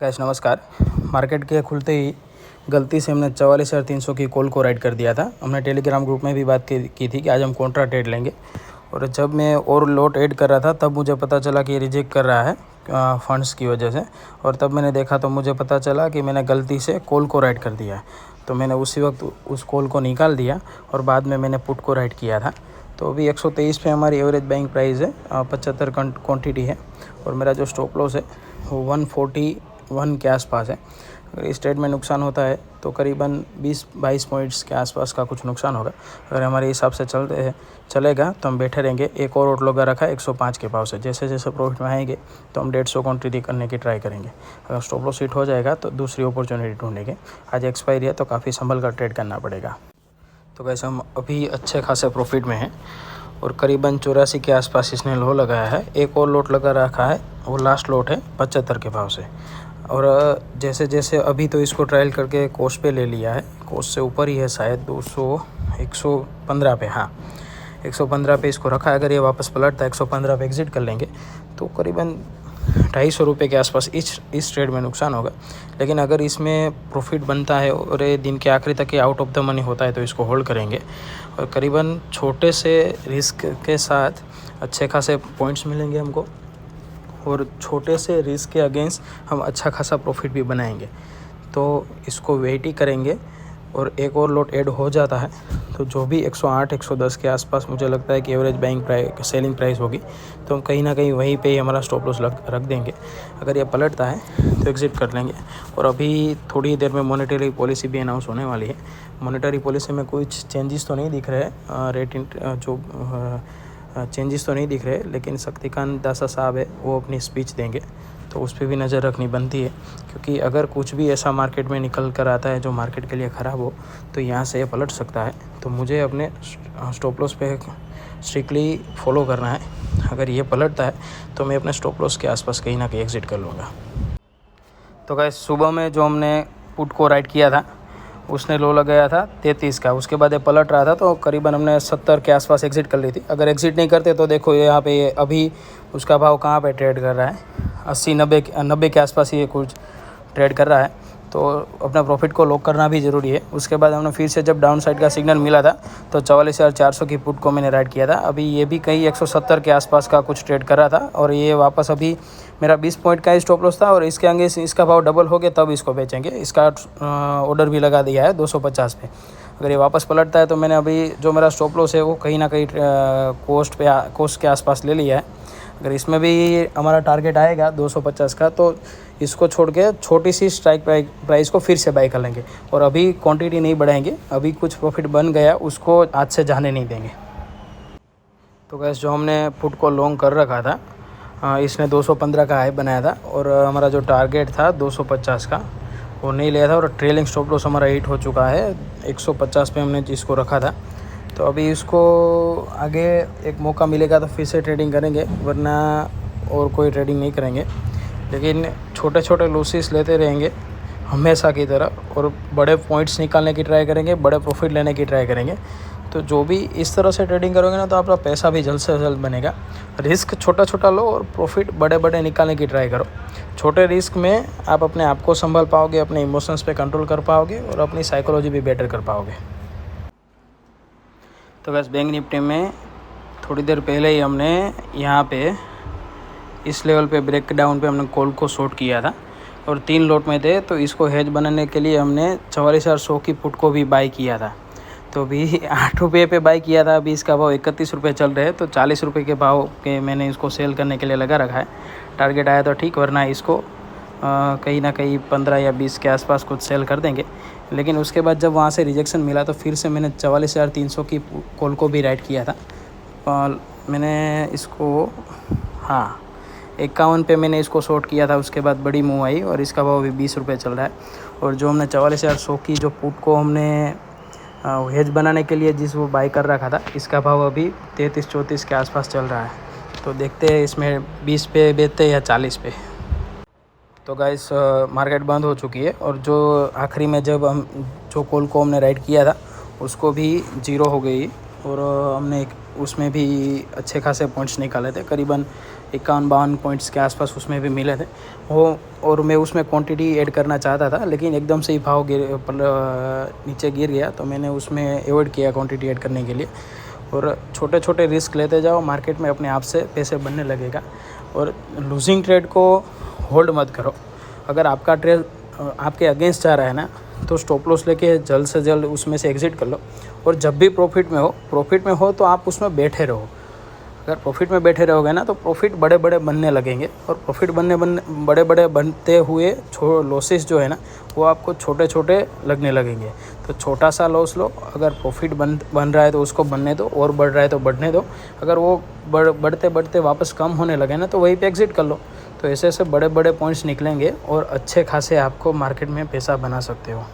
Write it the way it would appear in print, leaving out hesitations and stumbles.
Guys नमस्कार। Market के खुलते ही गलती से हमने 44,300 की कॉल को राइट कर दिया था। हमने टेलीग्राम ग्रुप में भी बात की थी कि आज हम कॉन्ट्रा ट्रेड लेंगे, और जब मैं और लॉट ऐड कर रहा था तब मुझे पता चला कि रिजेक्ट कर रहा है फंड्स की वजह से। और तब मैंने देखा तो मुझे पता चला कि मैंने गलती से कॉल को राइट कर दिया है। तो मैंने उसी वक्त उस कॉल को निकाल दिया और बाद में मैंने पुट को राइट किया था। तो अभी 123 पे हमारी एवरेज बाइंग प्राइस है, 75 क्वांटिटी है, और मेरा जो स्टॉप लॉस है वो 141 के आसपास है। अगर इस ट्रेड में नुकसान होता है तो करीबन 20-22 पॉइंट्स के आसपास का कुछ नुकसान होगा। अगर हमारे हिसाब से चलेगा तो हम बैठे रहेंगे। एक और लगा रखा है 105 के भाव से। जैसे जैसे प्रॉफिट में आएंगे तो हम 150 क्वांटिटी करने की ट्राई करेंगे। अगर स्टॉप लॉस हिट हो जाएगा तो दूसरी अपॉर्चुनिटी ढूंढेंगे। आज एक्सपायरी है तो काफ़ी संभल कर ट्रेड करना पड़ेगा। तो वैसे हम अभी अच्छे खासे प्रॉफिट में हैं और करीबन 84 के आसपास इसने लो लगाया है। एक और लोट लगा रखा है, वो लास्ट लोट है 75 के भाव से। और जैसे जैसे अभी तो इसको ट्रायल करके कोस्ट पे ले लिया है, कोस्ट से ऊपर ही है शायद 115 पे। हाँ, 115 पे इसको रखा है। अगर ये वापस पलटता है 115 पे एग्ज़िट कर लेंगे तो करीबन 250 रुपये के आसपास इस ट्रेड में नुकसान होगा। लेकिन अगर इसमें प्रॉफिट बनता है और ये दिन के आखिरी तक ये आउट ऑफ द मनी होता है तो इसको होल्ड करेंगे। और करीबन छोटे से रिस्क के साथ अच्छे खासे पॉइंट्स मिलेंगे हमको, और छोटे से रिस्क के अगेंस्ट हम अच्छा खासा प्रॉफिट भी बनाएंगे। तो इसको वेट ही करेंगे। और एक और लॉट ऐड हो जाता है तो जो भी 108-110 के आसपास मुझे लगता है कि average buying price selling price होगी, तो हम कहीं ना कहीं वहीं पे ही हमारा स्टॉप लॉस रख देंगे। अगर ये पलटता है तो एग्ज़िट कर लेंगे। और अभी थोड़ी देर में मॉनेटरी पॉलिसी भी अनाउंस होने वाली है। मॉनेटरी पॉलिसी में कुछ चेंजेस तो नहीं दिख रहे चेंजेस तो नहीं दिख रहे, लेकिन शक्तिकांत दासा साहब है वो अपनी स्पीच देंगे तो उस पर भी नज़र रखनी बनती है। क्योंकि अगर कुछ भी ऐसा मार्केट में निकल कर आता है जो मार्केट के लिए ख़राब हो तो यहाँ से ये पलट सकता है। तो मुझे अपने स्टॉप लॉस पे स्ट्रिक्टली फॉलो करना है। अगर ये पलटता है तो मैं अपने स्टॉप लॉस के आसपास कहीं ना कहीं एग्ज़िट कर लूँगा। तो गाइस सुबह में जो हमने पुट को राइट किया था उसने लो लगाया था 33 का। उसके बाद ये पलट रहा था तो करीबन हमने 70 के आसपास एग्ज़िट कर ली थी। अगर एग्ज़िट नहीं करते तो देखो यहाँ पे अभी उसका भाव कहाँ पे ट्रेड कर रहा है, 80-90 के आसपास ये कुछ ट्रेड कर रहा है। तो अपना प्रॉफिट को लॉक करना भी ज़रूरी है। उसके बाद हमने फिर से जब डाउन साइड का सिग्नल मिला था तो 44,400 की पुट को मैंने राइट किया था। अभी ये भी कहीं 170 के आसपास का कुछ ट्रेड कर रहा था और ये वापस अभी मेरा 20 पॉइंट का स्टॉप लॉस था और इसके आगे इसका भाव डबल हो गया तब इसको बेचेंगे। इसका ऑर्डर भी लगा दिया है 250 पे। अगर ये वापस पलटता है तो मैंने अभी जो मेरा स्टॉप लॉस है वो कहीं ना कहीं कोस्ट के आसपास ले लिया है। अगर इसमें भी हमारा टारगेट आएगा 250 का तो इसको छोड़ के छोटी सी स्ट्राइक प्राइस को फिर से बाई कर लेंगे और अभी क्वांटिटी नहीं बढ़ाएंगे। अभी कुछ प्रॉफिट बन गया उसको आज से जाने नहीं देंगे। तो गैस जो हमने पुट को लॉन्ग कर रखा था इसने 215 का हाई बनाया था और हमारा जो टारगेट था 250 का वो नहीं लिया था और ट्रेलिंग स्टॉप लॉस हमारा हिट हो चुका है 150 पे हमने जिसको रखा था। तो अभी इसको आगे एक मौका मिलेगा तो फिर से ट्रेडिंग करेंगे, वरना और कोई ट्रेडिंग नहीं करेंगे। लेकिन छोटे छोटे लॉसेस लेते रहेंगे हमेशा की तरह और बड़े पॉइंट्स निकालने की ट्राई करेंगे, बड़े प्रॉफिट लेने की ट्राई करेंगे। तो जो भी इस तरह से ट्रेडिंग करोगे ना तो आपका पैसा भी जल्द से जल्द बनेगा। रिस्क छोटा छोटा लो और प्रॉफिट बड़े बड़े निकालने की ट्राई करो। छोटे रिस्क में आप अपने आप को संभाल पाओगे, अपने इमोशंस पे कंट्रोल कर पाओगे और अपनी साइकोलॉजी भी बेटर कर पाओगे। तो बस बैंक निफ्टी में थोड़ी देर पहले ही हमने यहाँ पे इस लेवल पे ब्रेक डाउन पे हमने कॉल को शॉर्ट किया था और 3 लॉट में थे। तो इसको हेज बनाने के लिए हमने 44,100 की पुट को भी बाई किया था। तो अभी 8 रुपये पे बाई किया था, अभी इसका भाव 31 रुपये चल रहे हैं। तो 40 रुपये के भाव के मैंने इसको सेल करने के लिए लगा रखा है। टारगेट आया तो ठीक, वरना इसको कहीं ना कहीं 15 या 20 के आसपास कुछ सेल कर देंगे। लेकिन उसके बाद जब वहाँ से रिजेक्शन मिला तो फिर से मैंने 44,300 की कॉल को भी राइट किया था। मैंने इसको 51 पे मैंने इसको शॉर्ट किया था। उसके बाद बड़ी मूव आई और इसका भाव भी 20 रुपये चल रहा है। और जो हमने 44,100 की जो पुट को हमने हेज बनाने के लिए जिस वो बाई कर रखा था, इसका भाव अभी 33-34 के आसपास चल रहा है। तो देखते हैं इसमें 20 पे बेचते या 40 पे। तो गाइस मार्केट बंद हो चुकी है और जो आखिरी में जब हम जो कॉल को हमने राइट किया था उसको भी 0 हो गई और हमने उसमें भी अच्छे खासे पॉइंट्स निकाले थे। करीबन 51-52 पॉइंट्स के आसपास उसमें भी मिले थे वो, और मैं उसमें क्वांटिटी ऐड करना चाहता था, लेकिन एकदम से ही भाव नीचे गिर गया, तो मैंने उसमें अवॉइड किया क्वांटिटी ऐड करने के लिए। और छोटे छोटे रिस्क लेते जाओ, मार्केट में अपने आप से पैसे बनने लगेगा। और लूजिंग ट्रेड को होल्ड मत करो। अगर आपका ट्रेड आपके अगेंस्ट जा रहा है ना, तो स्टॉप लॉस लेके जल्द से जल्द उसमें से एग्ज़िट कर लो। और जब भी प्रॉफिट में हो तो आप उसमें बैठे रहो। अगर प्रॉफिट में बैठे रहोगे ना, तो प्रॉफिट बड़े बड़े बनने लगेंगे, और प्रॉफिट बड़े बड़े बनते हुए लॉसेस जो है ना, वो आपको छोटे छोटे लगने लगेंगे। तो छोटा सा लॉस लो, अगर प्रॉफिट बन रहा है तो उसको बनने दो, और बढ़ रहा है तो बढ़ने दो। अगर वो बढ़ते बढ़ते वापस कम होने लगे ना, तो वहीं पे एग्ज़िट कर लो। तो ऐसे ऐसे बड़े बड़े पॉइंट्स निकलेंगे और अच्छे खासे आपको मार्केट में पैसा बना सकते हो।